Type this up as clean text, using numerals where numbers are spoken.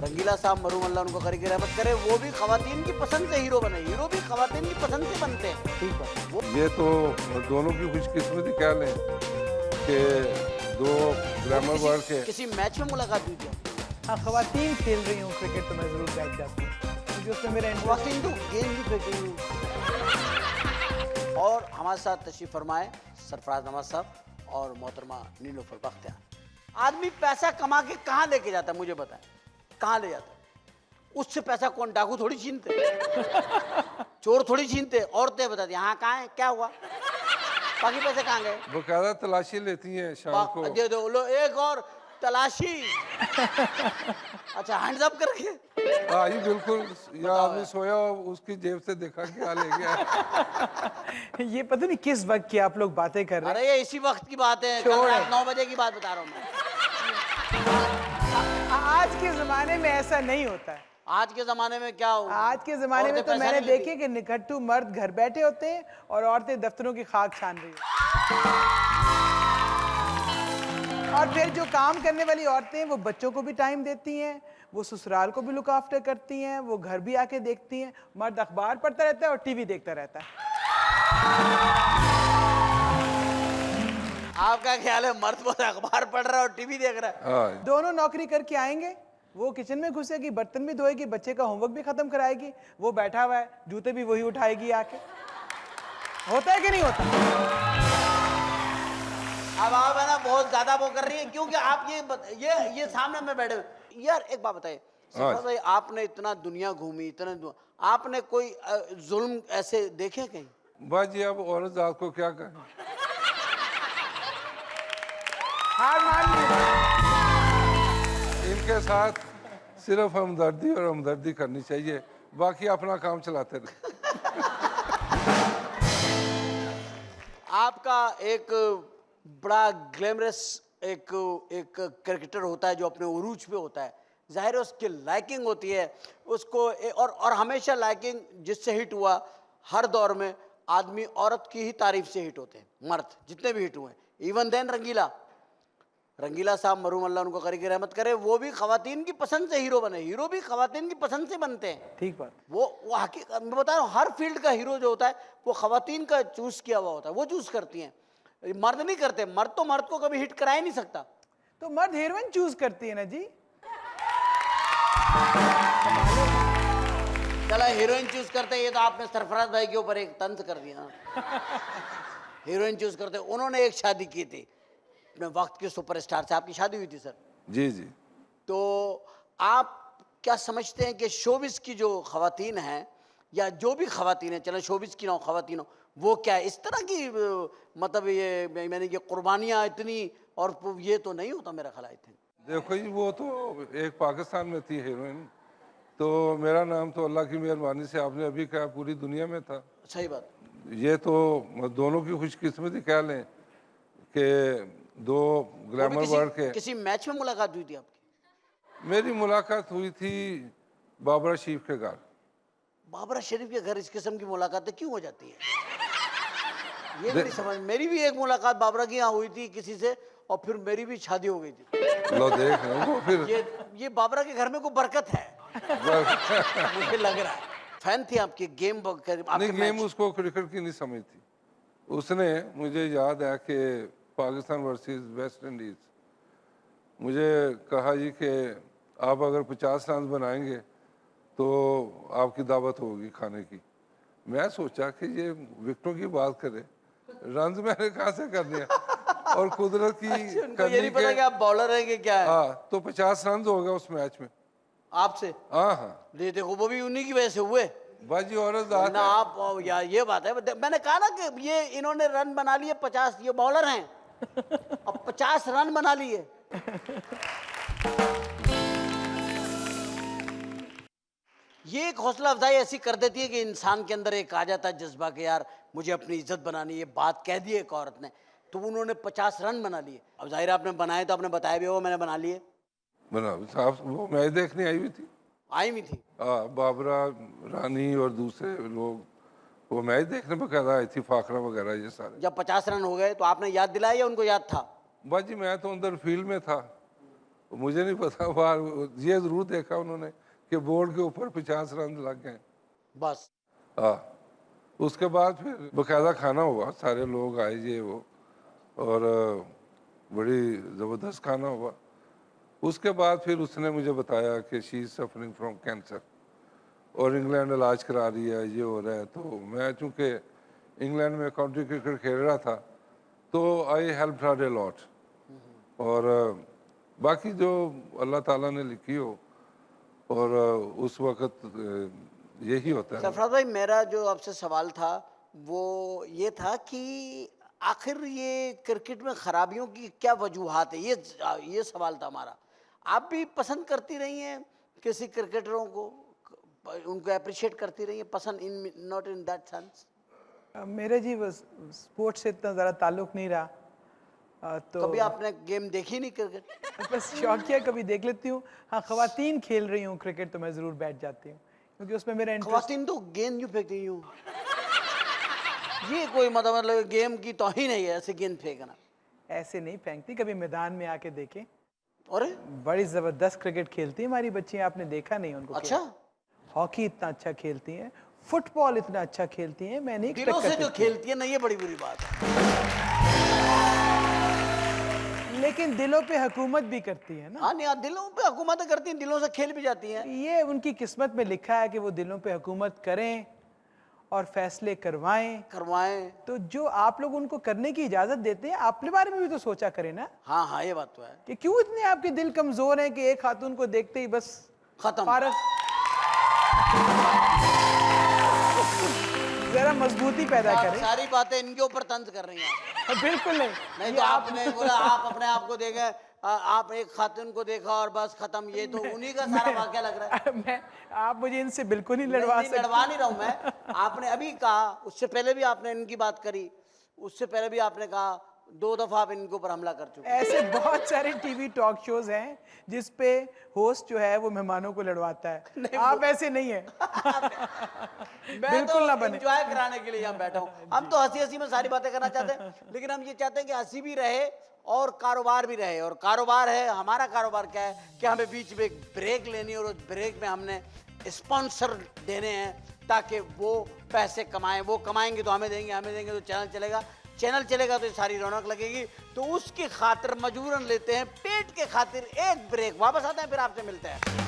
रंगीला साहब मरूमल्ला उनको करी की रहमत करे, वो भी खवातीन की पसंद से हीरो बने। हीरो भी खवातीन की पसंद से बनते हैं। ठीक है। वो ये तो दोनों की खुशकिस्मती कह लें कि दो ग्लैमर वर्ल्ड के किसी मैच में मुलाकात हुई थी? हाँ, खवातीन खेल रही हूँ क्रिकेट तो मैं ज़रूर बैठ जाती हूँ क्योंकि उसमें मेरा इंटरेस्ट। खवातीन तो गेंद भी फेंकेंगी। और हमारे साथ तशरीफ फरमाए सरफराज नवाज साहब और मोहतरमा नीलोफर बख्तियार। आदमी पैसा कमा के कहाँ लेके जाता है, मुझे बताएं, कहाँ ले जाता है? उससे पैसा कौन, डाकू थोड़ी छीनते, चोर थोड़ी छीनते, औरतें बताती यहाँ कहाँ है, क्या हुआ, बाकी पैसे कहाँ गए? बकायदा तलाशी लेती हैं शाम को। दे दो लो एक और तलाशी। अच्छा, हैंड्स अप करके। हाँ जी बिल्कुल, या आदमी सोया उसकी जेब से देखा क्या ले गया। ये पता नहीं किस वक्त की आप लोग बातें कर रहे हैं। अरे ये इसी वक्त की बात है, कल छोड़। रात 9 बजे की बात बता रहा हूँ मैं। आज के ज़माने में ऐसा नहीं होता है। आज के जमाने में क्या हो? आज के ज़माने में औरतें तो पैसा मैंने नहीं लेती। देखे कि निकट्टू मर्द घर बैठे होते हैं और औरतें दफ्तरों की खाक छान रही हैं। और फिर जो काम करने वाली औरतें हैं वो बच्चों को भी टाइम देती हैं, वो ससुराल को भी लुक आफ्टर करती हैं, वो घर भी आके देखती हैं। मर्द अखबार पढ़ता रहता है और टीवी देखता रहता है। आपका ख्याल है मर्द बहुत अखबार पढ़ रहा है और टीवी देख रहा है? हाँ दोनों नौकरी करके आएंगे, वो किचन में घुसेगी, बर्तन भी धोएगी, बच्चे का होमवर्क भी खत्म कराएगी, वो बैठा हुआ है, जूते भी वही उठाएगी आके। होता है कि नहीं होता? अब आप है ना बहुत ज्यादा वो कर रही है, क्योंकि आप ये सामने में बैठे हुए। यार एक बात बताइए सरफराज भाई, आपने इतना दुनिया घूमी, आपने कोई जुल्म ऐसे देखे कहीं? बाजी अब औरत जात को क्या कहें। हार मान ली। इनके साथ सिर्फ हमदर्दी और हमदर्दी करनी चाहिए, बाकी अपना काम चलाते रहे। आपका एक बड़ा ग्लैमरस एक एक क्रिकेटर होता है जो अपने उरूज पे होता है, जाहिर है उसकी लाइकिंग होती है उसको, और हमेशा लाइकिंग जिससे हिट हुआ, हर दौर में आदमी औरत की ही तारीफ से हिट होते हैं, मर्द जितने भी हिट हुए। इवन देन रंगीला साहब मरूमल्ला उनको करी की रहमत करे, वो भी खवातीन की पसंद से हीरो बने। हीरो भी खवातीन की पसंद से बनते हैं। ठीक बात। वो हकीकत मैं बता रहा हूँ, हर फील्ड का हीरो जो होता है वो खवातीन का चूज किया हुआ होता है, वो चूज करती हैं, मर्द नहीं करते। मर्द तो मर्द को कभी हिट करा ही नहीं सकता। तो मर्द हीरोइन चूज करती है ना जी। चला हीरोइन चूज करते, ये तो आपने सरफराज भाई के ऊपर एक तंज कर दिया। हीरोइन चूज करते, उन्होंने एक शादी की थी अपने वक्त के सुपरस्टार से, आपकी शादी हुई थी सर। जी जी। तो आप क्या समझते हैं कि शोबिस की जो खवातीन हैं या जो भी खवातीन हैं, चलो शोबिस की ना हो खवातीन हो, वो क्या इस तरह की मतलब ये मैंने ये कुर्बानियाँ इतनी, और ये तो नहीं होता मेरा ख्याल। आई थिंक देखो जी, वो तो एक पाकिस्तान में थी हीरोइन, तो मेरा नाम तो अल्लाह की मेहरबानी से आपने अभी कहा पूरी दुनिया में था। सही बात। ये तो दोनों की खुशकिस्मती कह लें कि दो ग्लैमर वर्ल्ड के। किसी मैच में मुलाकात हुई थी आपकी? मेरी मुलाकात हुई थी बाबरा शरीफ के घर। बाबरा शरीफ के घर इस किस्म की मुलाकातें क्यों हो जाती है? ये नहीं समझ। मेरी भी एक मुलाकात बाबरा की यहाँ हुई थी किसी से, और फिर मेरी भी शादी हो गई थी। लो देख रहे हो, वो फिर ये बाबरा के घर में कोई बरकत है मुझे लग रहा है। फैन थी आपकी गेम नहीं, गेम उसको क्रिकेट की नहीं समझती। उसने, मुझे याद है कि पाकिस्तान वर्सेस वेस्ट इंडीज, मुझे कहा जी कि आप अगर 50 रन बनाएंगे तो आपकी दावत होगी खाने की। मैं सोचा कि ये विकेटों की बात करे, रन मैंने कहाँ से कर दिया, और कुदरत की उनको ये नहीं पता कि आप बॉलर हैं कि क्या है। हाँ, तो 50 रन हो गया उस मैच में आपसे। हाँ हाँ देखो वो भी उन्हीं की वजह से हुए बाजी। औरत ना जात है। आप यार, ये बात है। मैंने कहा ना कि ये इन्होंने रन बना लिए 50, ये बॉलर हैं अब 50 रन बना लिए। ये एक हौसला अफजाई ऐसी कर देती है कि इंसान के अंदर एक आ जाता है जज्बा कि यार मुझे अपनी इज्जत बनानी है। बात कह दी एक औरत ने, तो उन्होंने 50 रन बना लिए। अब जाहिर आपने बनाए तो आपने बताया भी होगा मैंने बना लिए। बना साहब, वो मैच देखने आई हुई थी। आई हुई थी। बाबरा रानी और दूसरे लोग वो मैच देखने पर कहता आई थी, फाखरा वगैरह ये सारे। जब 50 रन हो गए तो आपने याद दिलाया या उनको याद था? बाजी मैं तो अंदर फील्ड में था, मुझे नहीं पता बाहर, ये ज़रूर देखा उन्होंने कि बोर्ड के ऊपर 50 रन लग गए। बस हाँ, उसके बाद फिर बकायदा खाना हुआ, सारे लोग आए ये वो, और बड़ी ज़बरदस्त खाना हुआ। उसके बाद फिर उसने मुझे बताया कि she is suffering from cancer और इंग्लैंड इलाज करा रही है, ये हो रहा है। तो मैं चूँकि इंग्लैंड में काउंटी क्रिकेट खेल रहा था तो I help her a lot. और बाकी जो अल्लाह ताला ने लिखी हो, और उस वक्त यही होता है। सरफराज भाई, मेरा जो आपसे सवाल था वो ये था कि आखिर ये क्रिकेट में खराबियों की क्या वजूहात है, ये सवाल था हमारा। आप भी पसंद करती रही हैं किसी क्रिकेटरों को, उनको अप्रिशिएट करती रही हैं, पसंद in not in that sense? मेरे जी बस स्पोर्ट्स से इतना ज़्यादा ताल्लुक़ नहीं रहा। तो कभी आपने गेम देखी नहीं क्रिकेट? बस शौकिया कभी देख लेती हूँ। हाँ, ख़वातीन खेल रही हूँ क्रिकेट तो मैं ज़रूर बैठ जाती हूँ, क्योंकि उसमें मेरा इंटरेस्ट। ख़वातीन तो गेंद यूँ फेंकती यूँ, ये कोई मतलब गेम की तौहीन है, ऐसे गेंद फेंकना? ऐसे नहीं फेंकती, कभी मैदान में आके देखें। अरे बड़ी ज़बरदस्त क्रिकेट खेलती हैं हमारी बच्चियाँ, आपने देखा नहीं उनको? अच्छा, हॉकी इतना अच्छा खेलती हैं, फुटबॉल इतना अच्छा खेलती हैं, मैं नहीं दिलों एक्सपेक्ट से जो करती। खेलती है ना, ये बड़ी बुरी बात है। लेकिन दिलों पे हुकूमत भी करती है ना। हाँ नहीं, दिलों पे हुकूमत करती हैं, दिलों से खेल भी जाती हैं। ये उनकी किस्मत में लिखा है कि वो दिलों पे हुकूमत करें और फैसले करवाएं। करवाएं। तो जो आप लोग उनको करने की इजाजत देते हैं, अपने बारे में भी तो सोचा करें ना, हाँ हाँ, ये बात तो है। कि क्यों इतने आपके दिल कमजोर हैं कि एक खातून को देखते ही बस खत्म। फारग। जरा मजबूती पैदा आप करें। सारी बातें इनके ऊपर तंज कर रही हैं। बिल्कुल नहीं। नहीं ये तो आपने बोला आप अपने आप को देखे, आप एक खातून को देखा और बस खत्म, ये तो उन्हीं का सारा वाकया लग रहा है। मैं आप मुझे इनसे बिल्कुल नहीं नहीं, लड़वा नहीं, सकते। लड़वा नहीं रहा हूं मैं। आपने अभी कहा, उससे पहले भी आपने इनकी बात करी, उससे पहले भी आपने कहा, 2 दफा आप इनके ऊपर हमला कर चुके हैं। ऐसे बहुत सारे टीवी टॉक शोज हैं जिस पे होस्ट जो है वो मेहमानों को लड़वाता है। आप ऐसे नहीं है। मैं बिल्कुल तो ना बने। एंजॉय कराने के लिए यहाँ बैठा हूँ। हम तो हंसी हंसी में सारी बातें करना चाहते हैं, लेकिन हम ये चाहते हैं कि हंसी भी रहे और कारोबार भी रहे। और कारोबार है, हमारा कारोबार क्या है कि हमें बीच में एक ब्रेक लेनी है और उस ब्रेक में हमने स्पॉन्सर देने हैं ताकि वो पैसे कमाएं। वो कमाएंगे तो हमें देंगे तो चैनल चलेगा, चैनल चलेगा तो सारी रौनक लगेगी। तो उसकी खातिर मजबूरन लेते हैं पेट के खातिर एक ब्रेक। वापस आते हैं, फिर आपसे मिलते हैं।